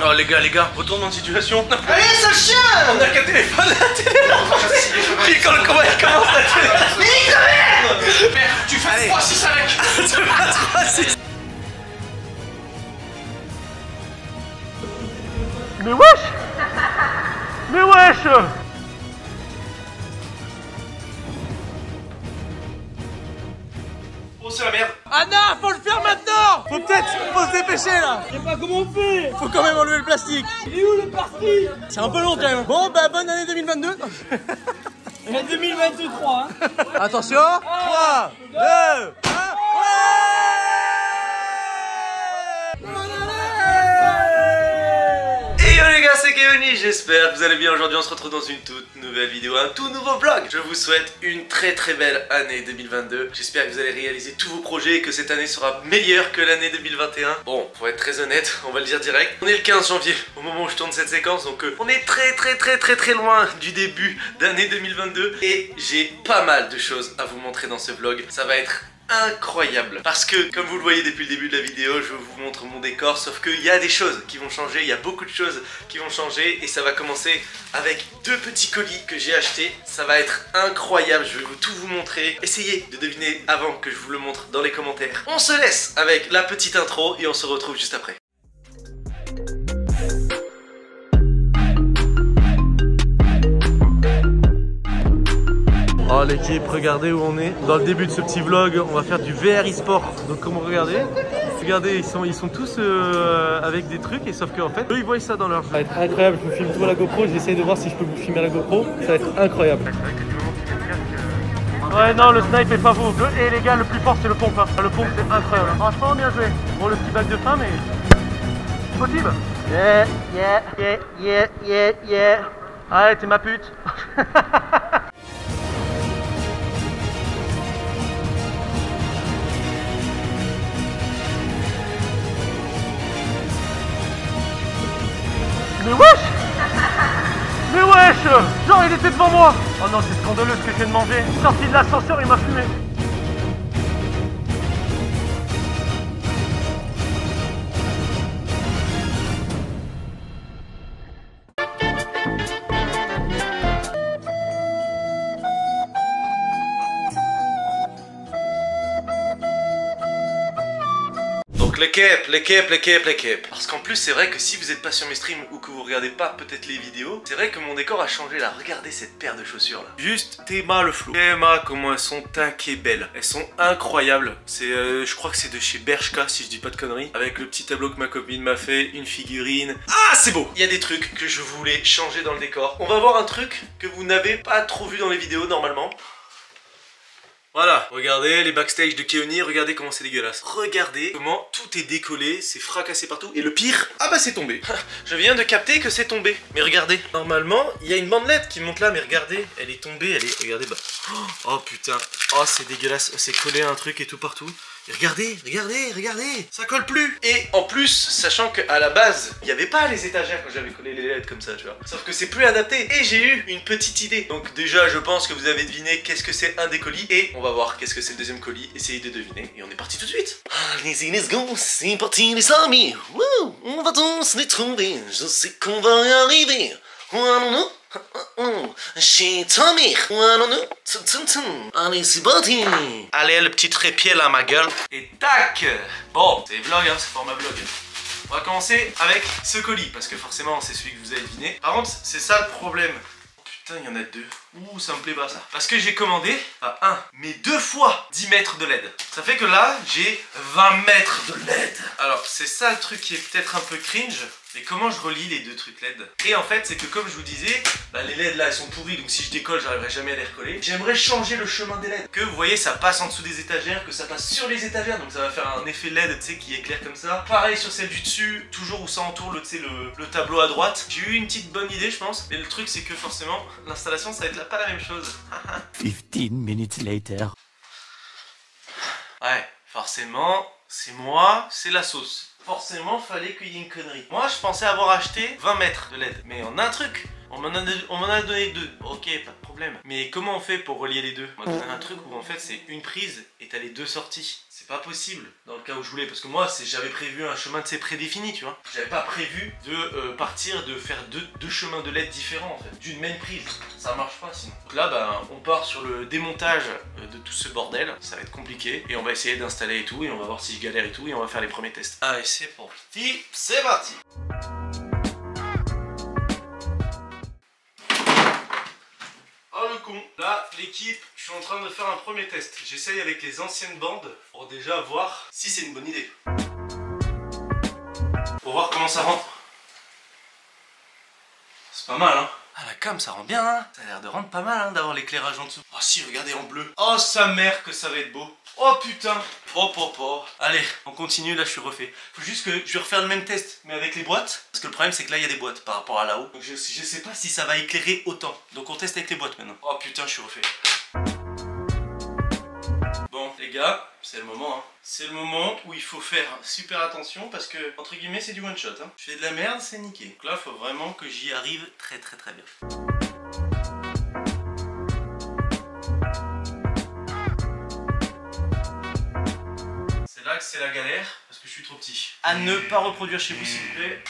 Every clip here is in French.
Oh les gars, retournement de situation. Allez, sale chien! On a qu'un téléphone à la télé. Puis comment il commence la télé? Mais nique ta mère! Merde, tu fais 3-6 avec! Tu fais 3-6. Mais wesh! Mais wesh! Oh c'est la merde. Ah non, faut le faire maintenant! Faut se dépêcher là! Je sais pas comment on fait! Faut quand même enlever le plastique! Il est où le plastique? C'est un peu long quand même! Bon bah bonne année 2022! Et 2023 hein. Attention! 3, 2, 1, C'est Kevin, j'espère que vous allez bien. Aujourd'hui on se retrouve dans une toute nouvelle vidéo, un tout nouveau vlog. Je vous souhaite une très belle année 2022. J'espère que vous allez réaliser tous vos projets et que cette année sera meilleure que l'année 2021. Bon, pour être très honnête, on va le dire direct, on est le 15 janvier au moment où je tourne cette séquence, donc on est très loin du début d'année 2022. Et j'ai pas mal de choses à vous montrer dans ce vlog. Ça va être incroyable parce que comme vous le voyez depuis le début de la vidéo, je vous montre mon décor, sauf qu'il y a des choses qui vont changer, il y a beaucoup de choses qui vont changer et ça va commencer avec deux petits colis que j'ai achetés. Ça va être incroyable, je vais tout vous montrer. Essayez de deviner avant que je vous le montre dans les commentaires. On se laisse avec la petite intro et on se retrouve juste après. Oh l'équipe, regardez où on est. Dans le début de ce petit vlog, on va faire du VR e-sport. Donc comment regardez, ils sont tous avec des trucs et sauf qu'en fait, eux ils voient ça dans leur jeu. Ça va être incroyable, je me filme tout à la GoPro, j'essaye de voir si je peux vous filmer à la GoPro. Ça va être incroyable. Ouais non, le snipe est pas beau. Et les gars, le plus fort c'est le pompe. Hein. Le pompe c'est incroyable. Franchement bien joué. Bon le petit bac de fin mais... Possible. Yeah. Allez, t'es ma pute. Mais wesh! Mais wesh! Genre il était devant moi! Oh non, c'est scandaleux ce que je viens de manger. Sorti de l'ascenseur, il m'a fumé. Les capes. Parce qu'en plus c'est vrai que si vous n'êtes pas sur mes streams ou que vous regardez pas peut-être les vidéos, c'est vrai que mon décor a changé là. Regardez cette paire de chaussures là. Juste Théma le flow. Théma comment elles sont taquées belles. Elles sont incroyables. C'est je crois que c'est de chez Bershka si je dis pas de conneries. Avec le petit tableau que ma copine m'a fait, une figurine. Ah c'est beau. Il y a des trucs que je voulais changer dans le décor. On va voir un truc que vous n'avez pas trop vu dans les vidéos normalement. Voilà, regardez les backstage de Keoni, regardez comment c'est dégueulasse. Regardez comment tout est décollé, c'est fracassé partout. Et le pire, ah bah c'est tombé. Je viens de capter que c'est tombé. Mais regardez, normalement, il y a une bandelette qui monte là, mais regardez, elle est tombée, regardez, bah. Oh putain, oh c'est dégueulasse, c'est collé à un truc et tout partout. Et regardez, ça colle plus. Et en plus, sachant qu'à la base, il n'y avait pas les étagères quand j'avais collé les LED comme ça, tu vois. Sauf que c'est plus adapté. Et j'ai eu une petite idée. Donc déjà, je pense que vous avez deviné qu'est-ce que c'est un des colis. Et on va voir qu'est-ce que c'est le deuxième colis. Essayez de deviner. Et on est parti tout de suite. Allez-y, let's go. C'est parti les amis. Wouh, on va tous les trouver. Je sais qu'on va y arriver. Chez Tommy. Allez, c'est parti. Allez, le petit trépied là, ma gueule. Et tac. Bon, c'est vlog, hein, c'est format vlog. On va commencer avec ce colis, parce que forcément, c'est celui que vous avez deviné. Par contre, c'est ça le problème. Putain, il y en a deux. Ouh, ça me plaît pas ça. Parce que j'ai commandé, pas un, mais 2 fois 10 mètres de LED. Ça fait que là, j'ai 20 mètres de LED. Alors, c'est ça le truc qui est peut-être un peu cringe. Mais comment je relie les deux trucs LED? Et en fait, c'est que comme je vous disais, bah, les LED là, elles sont pourries. Donc si je décolle, j'arriverai jamais à les recoller. J'aimerais changer le chemin des LED. Que vous voyez, ça passe en dessous des étagères, que ça passe sur les étagères. Donc ça va faire un effet LED, tu sais, qui éclaire comme ça. Pareil sur celle du dessus, toujours où ça entoure le tableau à droite. J'ai eu une petite bonne idée, je pense. Mais le truc, c'est que forcément, l'installation, ça va être là pas la même chose. 15 minutes later. Ouais, forcément, c'est moi, c'est la sauce. Forcément, fallait qu'il y ait une connerie. Moi, je pensais avoir acheté 20 mètres de LED. Mais on a un truc. On m'en a donné 2. Ok, pas de problème. Mais comment on fait pour relier les deux? On m'a donné un truc où en fait, c'est une prise et t'as les deux sorties. C'est c'est pas possible dans le cas où je voulais, parce que moi j'avais prévu un chemin de ces prédéfini, tu vois. J'avais pas prévu de partir, de faire deux chemins de LED différents en fait, d'une même prise. Ça marche pas sinon. Donc là bah, on part sur le démontage de tout ce bordel, ça va être compliqué et on va essayer d'installer et tout et on va voir si je galère et tout et on va faire les premiers tests. Allez c'est parti, c'est parti. Oh le con. Là l'équipe, je suis en train de faire un premier test. J'essaye avec les anciennes bandes pour déjà voir si c'est une bonne idée. Pour voir comment ça rend. C'est pas mal hein. Ah la cam ça rend bien hein. Ça a l'air de rendre pas mal hein, d'avoir l'éclairage en dessous. Oh si regardez en bleu. Oh sa mère que ça va être beau. Oh putain. Allez on continue, là je suis refait. Faut juste que je vais refaire le même test mais avec les boîtes. Parce que le problème c'est que là il y a des boîtes par rapport à là-haut. Donc je sais pas si ça va éclairer autant. Donc on teste avec les boîtes maintenant. Oh putain je suis refait. Bon les gars, c'est le moment hein. C'est le moment où il faut faire super attention parce que entre guillemets c'est du one shot hein. Je fais de la merde, c'est niqué. Donc là il faut vraiment que j'y arrive très bien. C'est là que c'est la galère parce que je suis trop petit. À ne pas reproduire chez vous s'il vous plaît.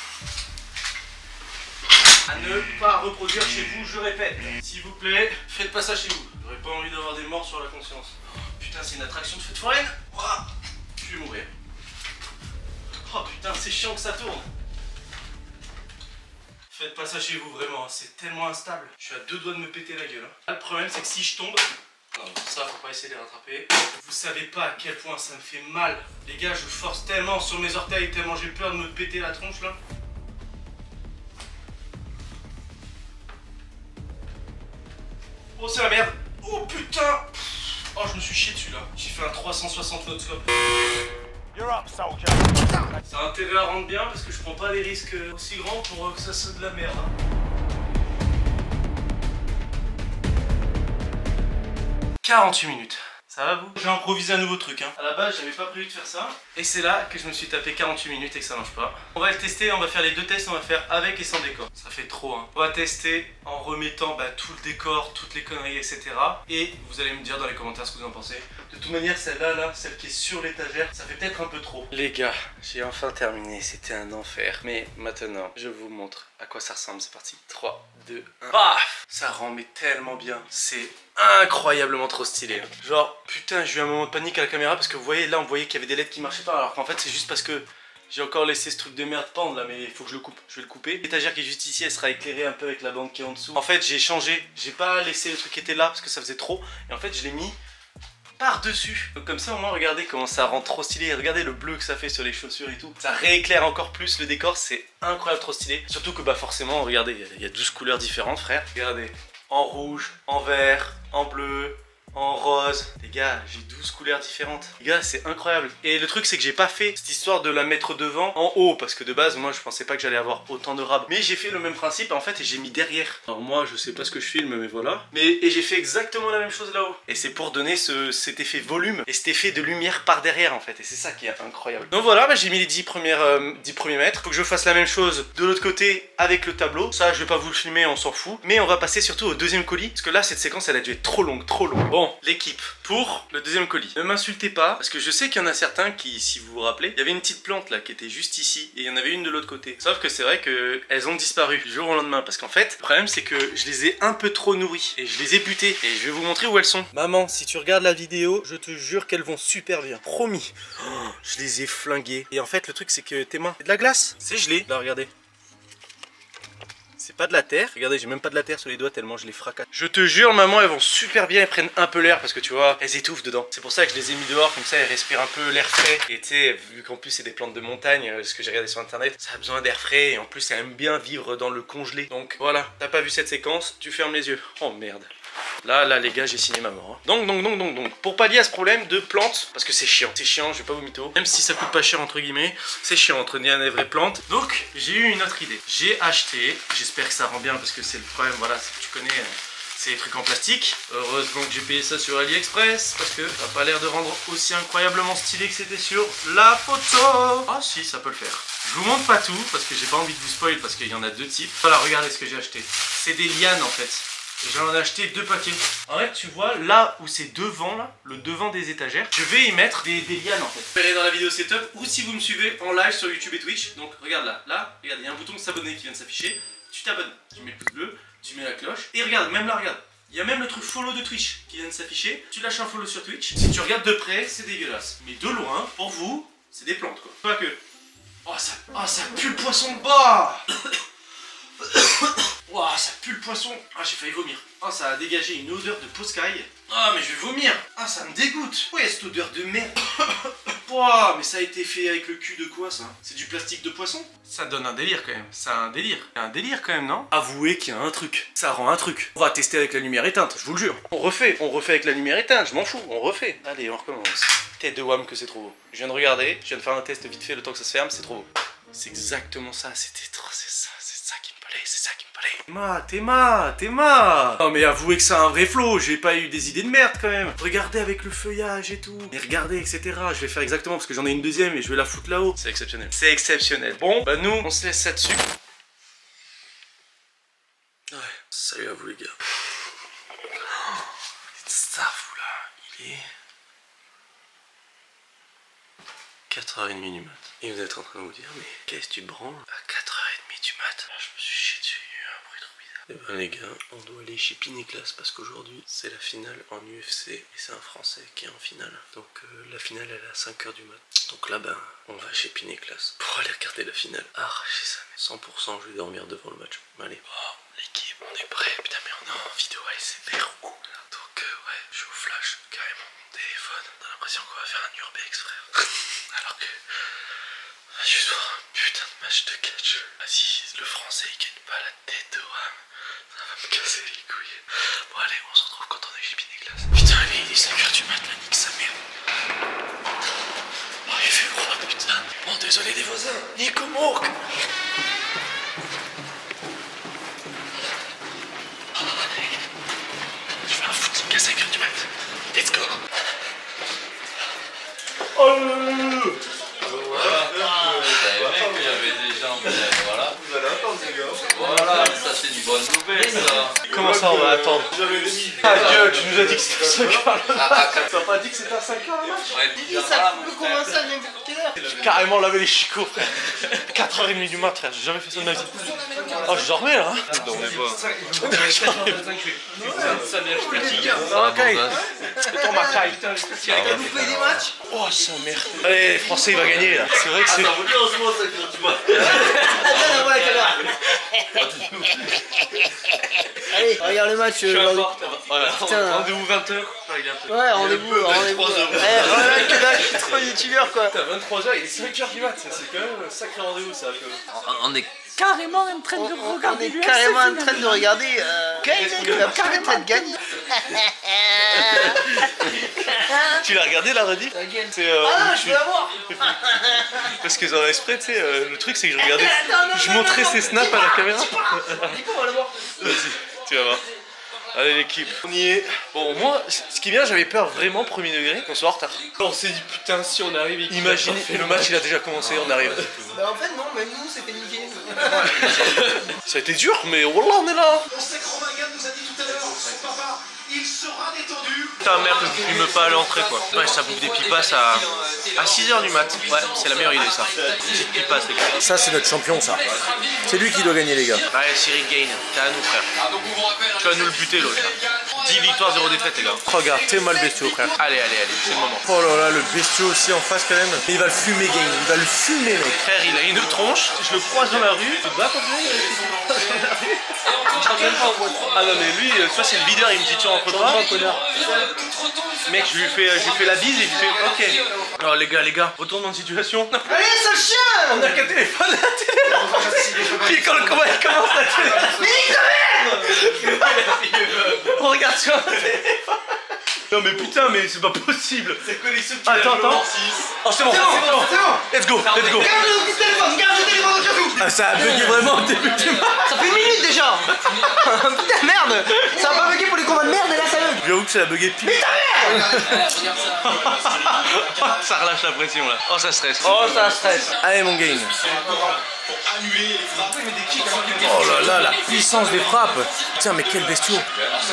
À ne pas reproduire chez vous, je répète. S'il vous plaît, faites pas ça chez vous. J'aurais pas envie d'avoir des morts sur la conscience. Putain, c'est une attraction de fête foraine. Je vais mourir. Oh putain, c'est chiant que ça tourne. Faites pas ça chez vous, vraiment, c'est tellement instable. Je suis à deux doigts de me péter la gueule. Hein. Là, le problème, c'est que si je tombe... Non, ça, faut pas essayer de les rattraper. Vous savez pas à quel point ça me fait mal. Les gars, je force tellement sur mes orteils, tellement j'ai peur de me péter la tronche, là. Oh, c'est la merde. Oh, putain. Oh, je me suis chié dessus, là. J'ai fait un 360 no-scope. Ça a intérêt à rendre bien parce que je prends pas des risques aussi grands pour que ça soit de la merde. Hein. 48 minutes. Ça va vous? J'ai improvisé un nouveau truc hein. À la base j'avais pas prévu de faire ça. Et c'est là que je me suis tapé 48 minutes et que ça marche pas. On va le tester, on va faire les deux tests, on va faire avec et sans décor. Ça fait trop hein. On va tester en remettant tout le décor, toutes les conneries etc. Et vous allez me dire dans les commentaires ce que vous en pensez. De toute manière celle-là, là, celle qui est sur l'étagère, ça fait peut-être un peu trop. Les gars, j'ai enfin terminé, c'était un enfer. Mais maintenant, je vous montre à quoi ça ressemble, c'est parti. 3, 2, 1. Paf! Ça rend mais tellement bien. C'est incroyablement trop stylé. Genre, putain, j'ai eu un moment de panique à la caméra parce que vous voyez, là, on voyait qu'il y avait des LED qui marchaient pas. Alors qu'en fait, c'est juste parce que j'ai encore laissé ce truc de merde pendre là, mais il faut que je le coupe. Je vais le couper. L'étagère qui est juste ici, elle sera éclairée un peu avec la bande qui est en dessous. En fait, j'ai changé. J'ai pas laissé le truc qui était là parce que ça faisait trop. Et en fait, je l'ai mis par-dessus. Donc comme ça au moins regardez comment ça rend trop stylé. Regardez le bleu que ça fait sur les chaussures et tout. Ça rééclaire encore plus le décor, c'est incroyable, trop stylé. Surtout que forcément regardez, il y a 12 couleurs différentes frère. Regardez, en rouge, en vert, en bleu, en rose. Les gars, j'ai 12 couleurs différentes. Les gars, c'est incroyable. Et le truc, c'est que j'ai pas fait cette histoire de la mettre devant en haut. Parce que de base, moi, je pensais pas que j'allais avoir autant de rab. Mais j'ai fait le même principe, en fait, et j'ai mis derrière. Alors moi, je sais pas ce que je filme, mais voilà. Et j'ai fait exactement la même chose là-haut. Et c'est pour donner cet effet volume et cet effet de lumière par derrière, en fait. Et c'est ça qui est incroyable. Donc voilà, j'ai mis les 10 premiers mètres. Faut que je fasse la même chose de l'autre côté avec le tableau. Ça, je vais pas vous le filmer, on s'en fout. Mais on va passer surtout au deuxième colis. Parce que là, cette séquence, elle a dû être trop longue, trop longue. Bon, l'équipe, pour le deuxième colis. Ne m'insultez pas, parce que je sais qu'il y en a certains qui, si vous vous rappelez, il y avait une petite plante là qui était juste ici, et il y en avait une de l'autre côté. Sauf que c'est vrai qu'elles ont disparu du jour au lendemain, parce qu'en fait, le problème c'est que je les ai un peu trop nourries, et je les ai butées, et je vais vous montrer où elles sont. Maman, si tu regardes la vidéo, je te jure qu'elles vont super bien. Promis. Oh, je les ai flinguées. Et en fait, le truc c'est que tes mains, c'est de la glace. C'est gelé. Là, regardez. C'est pas de la terre, regardez, j'ai même pas de la terre sur les doigts tellement je les fracasse. Je te jure maman, elles vont super bien, elles prennent un peu l'air parce que tu vois, elles étouffent dedans. C'est pour ça que je les ai mis dehors, comme ça elles respirent un peu l'air frais. Et tu sais, vu qu'en plus c'est des plantes de montagne, ce que j'ai regardé sur internet, ça a besoin d'air frais et en plus elles aiment bien vivre dans le congelé. Donc voilà, t'as pas vu cette séquence, tu fermes les yeux. Oh merde. Là les gars, j'ai signé ma mort. Donc, pour pallier à ce problème de plantes, parce que c'est chiant, je vais pas vous mytho. Même si ça coûte pas cher entre guillemets, c'est chiant entre des vraies plantes. Donc j'ai eu une autre idée. J'ai acheté, j'espère que ça rend bien parce que c'est le problème, voilà, tu connais, c'est des trucs en plastique. Heureusement que j'ai payé ça sur AliExpress parce que ça a pas l'air de rendre aussi incroyablement stylé que c'était sur la photo. Ah si, ça peut le faire. Je vous montre pas tout parce que j'ai pas envie de vous spoil parce qu'il y en a deux types. Voilà, regardez ce que j'ai acheté. C'est des lianes en fait. J'en ai acheté 2 paquets. En fait, tu vois, là où c'est devant, là, le devant des étagères, je vais y mettre des lianes en fait. Vous verrez dans la vidéo setup ou si vous me suivez en live sur YouTube et Twitch. Donc regarde là, regarde, il y a un bouton s'abonner qui vient de s'afficher. Tu t'abonnes, tu mets le pouce bleu, tu mets la cloche. Et regarde, même là, regarde. Il y a même le truc follow de Twitch qui vient de s'afficher. Tu lâches un follow sur Twitch. Si tu regardes de près, c'est dégueulasse. Mais de loin, pour vous, c'est des plantes quoi. Pas que. Oh ça pue le poisson de bas. Ouah, ça pue le poisson. Ah, j'ai failli vomir. Ah, ça a dégagé une odeur de poscaille. Ah, mais je vais vomir. Ah, ça me dégoûte. Ouais, cette odeur de merde. Ouah, mais ça a été fait avec le cul de quoi ça? C'est du plastique de poisson? Ça donne un délire quand même. C'est un délire. C'est un délire quand même, non? Avouez qu'il y a un truc. Ça rend un truc. On va tester avec la lumière éteinte, je vous le jure. On refait avec la lumière éteinte, je m'en fous. On refait. Allez, on recommence. Tête de Wham que c'est trop beau. Je viens de regarder, je viens de faire un test vite fait le temps que ça se ferme, c'est trop beau. C'est exactement ça, c'était trop, c'est ça qui me plaît, c'est ça qui me plaît. Théma. Non mais avouez que c'est un vrai flow, j'ai pas eu des idées de merde quand même. Regardez avec le feuillage et tout, et regardez etc. Je vais faire exactement parce que j'en ai une deuxième et je vais la foutre là-haut. C'est exceptionnel. C'est exceptionnel. Bon, bah nous, on se laisse ça dessus. Ouais, salut à vous les gars. Ça vous là, il est 4h30 du mat. Et vous êtes en train de vous dire, mais qu'est-ce que tu branles à 4h30 du mat? Ah, je me suis chié dessus, il y a eu un bruit trop bizarre. Et ben les gars, on doit aller chez Pinéclas parce qu'aujourd'hui c'est la finale en UFC et c'est un Français qui est en finale. Donc la finale elle est à 5h du mat. Donc là ben on va chez Pinéclas pour aller regarder la finale. Arracher ça, mais 100% je vais dormir devant le match. Allez, oh l'équipe, on est prêt. Putain mais on est en vidéo ASMR ou quoi là. Donc ouais, je suis au flash carrément mon téléphone. On a l'impression qu'on va faire un urbex frère. Alors que je vais juste voir un putain de match de catch. Vas-y, le français il gagne pas la tête de Wham. Ça va me casser les couilles. Bon allez, on se retrouve quand on est chez Pinéclas. Putain allez, il est 5h du mat, la nique sa mère. Oh il fait froid putain. Bon désolé des voisins. Nico Mourk. Je fais un footing à 5h du mat. Let's go. Oh Voilà, ça c'est du bon nouvelle ça. Comment ça on va attendre? Ah Dieu, tu nous as dit que c'était à 5h. T'as pas dit que c'était à 5h le match? Ça peut commencer à n'importe quelle heure. J'ai carrément lavé les chicots frère. 4h30 du mat frère, j'ai jamais fait ça de ma vie. Oh je dormais là. Je dormais pas. Ton macaille. Vous faites des matchs? Oh sa mère. Allez les Français il va gagner là. C'est vrai que c'est... Allez, regarde le match. Rendez-vous 20h. Ouais, rendez-vous. Voilà que là, je suis trop youtubeur quoi. T'as 23h, il est 5h du mat, c'est quand même un sacré rendez-vous ça. On est Carrément en train de regarder. On est carrément en train de regarder. Kyle va peut-être gagner. Tu l'as regardé la rediff? Ah, je veux la voir. Parce que dans l'esprit, tu sais, le truc c'est que je regardais. Je montrais ses snaps à la caméra. Nico, on va la voir. Vas-y, tu vas voir. Allez l'équipe, on y est. Bon moi, ce qui est bien, j'avais peur vraiment premier degré qu'on soit en retard. On s'est dit putain si on arrive. Imaginez, le match il a déjà commencé, on arrive. Bah en fait non, même nous c'est fait niquer. Ça a été dur, mais voilà on est là. On sait que Romain Gall nous a dit tout à l'heure, son papa, il sera détendu. Putain merde, je filme pas à l'entrée quoi. Ouais, ça bouffe des pipas à 6h du mat. Ouais, c'est la meilleure idée ça. Petite pipas les gars. Ça c'est notre champion ça. C'est lui qui doit gagner les gars. Ouais, Cyril gagne, t'es à nous frère. Tu vas nous le buter l'autre là. 10 victoires, 0 défaite les gars. Regarde, t'es mal bestiaux frère. Allez, c'est le moment. Oh là là, le bestiau aussi en face quand même. Et il va le fumer game, il va le fumer mec. Frère, il a une tronche, je le croise dans la rue. Tu te bats pour lui? Ah non mais lui, toi c'est le leader, il me dit tu rentres pas, connard. Mec, je lui fais la bise et il fait ok. Alors les gars, retournement de situation. Allez, sale chien. On a qu'un téléphone à la télé. Puis comment il commence la télé. Mais nique ta mère. On regarde sur un téléphone. Non mais putain, mais c'est pas possible. C'est connexion. Attends. Oh c'est bon. Let's go. Garde le téléphone au cas où. Ah, ça a bugué vraiment au début du match. Ça fait une minute déjà. Putain merde. Ça va pas bugger pour les combats de merde et là ça bug. J'avoue que ça a bugué pile. Putain merde. Ça relâche la pression là. Oh ça stresse. Oh ça stresse. Allez mon game. Oh là là, la puissance des frappes. Tiens mais quel bestiau. Ça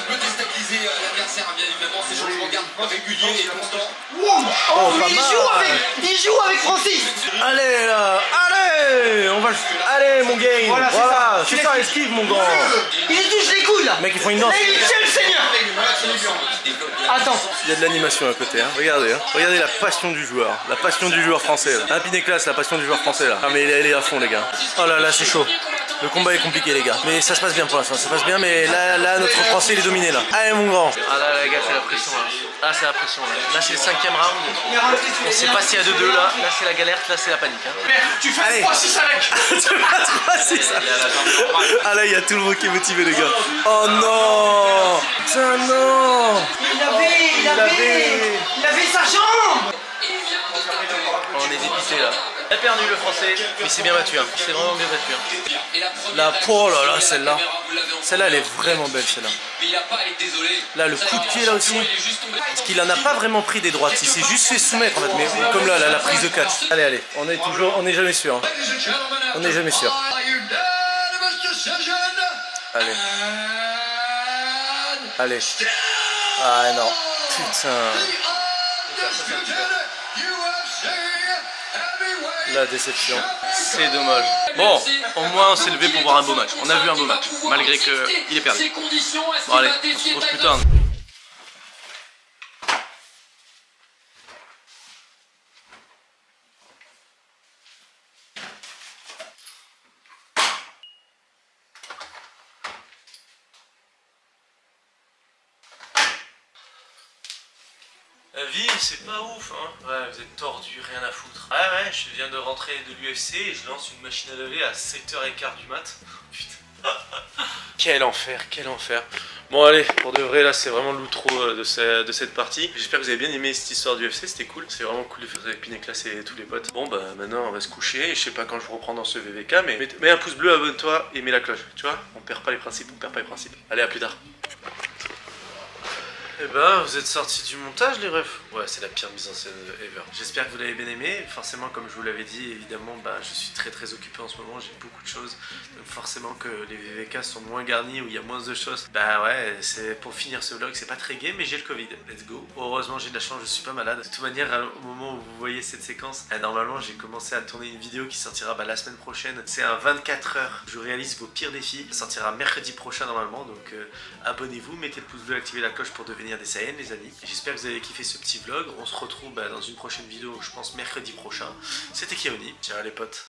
peut déstabiliser l'adversaire, bien évidemment, ces changements de garde réguliers et constants. Oh mais pas mal. il joue avec Francis. Allez là, allez. On va. Allez mon game. Voilà, c'est ça, esquive mon grand. Il lui touche les couilles là. Mec ils font une danse. Là il tient le seigneur. Attends. Il y a de l'animation à côté, hein. Regardez, regardez la passion du joueur. La passion du joueur français là. Un Pineclas, la passion du joueur français là. Ah mais elle est à fond les gars. Oh là là, c'est chaud. Le combat est compliqué les gars. Mais ça se passe bien pour l'instant, ça se passe bien, mais là notre français il est dominé là. Allez mon grand. Ah là les gars, c'est la pression là. Ah c'est la pression là. Là c'est le 5ème round. On sait pas s'il y a 2-2 là. Là c'est la galère, là c'est la panique. Hein. Tu fais 3-6 avec. Tu fais 3-6 Ah là il y a tout le monde qui est motivé les gars. Oh non. Putain non. Il avait sa jambe. On est dépité là. Il a perdu le français, mais c'est bien battu. Hein. C'est vraiment bien battu. Hein. La oh là là, celle-là. Celle-là, elle est vraiment belle, celle-là. Là, le coup de pied, là aussi. Parce qu'il en a pas vraiment pris des droites. Il s'est juste fait soumettre, en fait. Mais comme là, la prise de catch. Allez, on est jamais sûr. Hein. On n'est jamais sûr. Allez. Ah non. Putain. La déception. C'est dommage. Bon, au moins on s'est levé pour voir un beau match. On a vu un beau match, malgré qu'il est perdu. Bon allez, on se retrouve plus tard. La vie, c'est pas ouf, hein. Ouais, vous êtes tordus, rien à foutre. Ouais, je viens de rentrer de l'UFC et je lance une machine à laver à 7h15 du mat. Putain. Quel enfer, quel enfer. Bon allez, pour de vrai là c'est vraiment l'outro de cette partie. J'espère que vous avez bien aimé cette histoire du UFC, c'était cool. C'est vraiment cool de faire ça avec Pineclas et tous les potes. Bon bah maintenant on va se coucher, je sais pas quand je reprends dans ce VVK, mais mets un pouce bleu, abonne-toi et mets la cloche. Tu vois, on perd pas les principes, Allez, à plus tard. Eh ben, vous êtes sortis du montage les refs. Ouais, c'est la pire mise en scène ever. J'espère que vous l'avez bien aimé. Forcément, comme je vous l'avais dit, évidemment, bah, je suis très occupé en ce moment. J'ai beaucoup de choses. Donc forcément que les VVK sont moins garnis, où il y a moins de choses. Bah ouais, c'est pour finir ce vlog, c'est pas très gai, mais j'ai le Covid. Let's go. Heureusement, j'ai de la chance, je suis pas malade. De toute manière, au moment où vous voyez cette séquence, normalement, j'ai commencé à tourner une vidéo qui sortira la semaine prochaine. C'est un 24 heures. Je réalise vos pires défis. Ça sortira mercredi prochain normalement. Donc abonnez-vous, mettez le pouce bleu, activez la cloche pour devenir des Saiyans les amis. J'espère que vous avez kiffé ce petit vlog. On se retrouve dans une prochaine vidéo, je pense mercredi prochain. C'était Kiaoni. Ciao les potes.